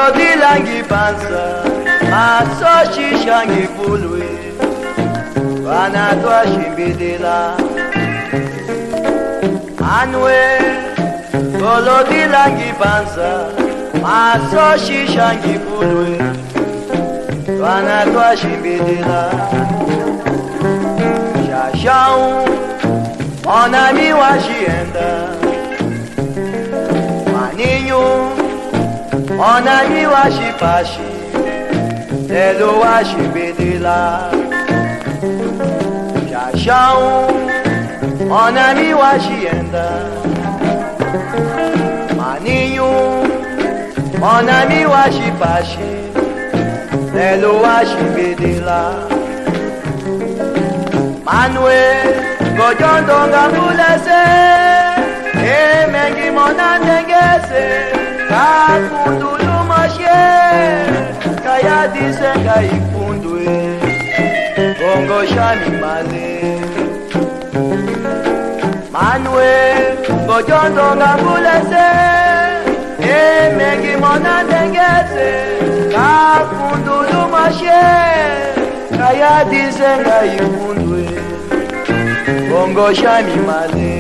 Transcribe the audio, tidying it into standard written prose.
Golodila ngipanza masoshisha ngipulwe Bana twashimbidila Anwe Golodila ngipanza masoshisha ngipulwe Bana twashimbidila Shashau Onami washienda Maninho Onami washipashi Lelo washibidila Shashau Onami washienda Maninho Onami washipashi Lelo washibidila Manuel Gojondo ngambulese Mengi mona nengese Kakundulu moshe Kaya disenga ikundwe Bongo shani male Manuel Gojondo ngambulese Mengi mona nengese Kakundulu moshe Kaya disenga ikundwe Bongo shani male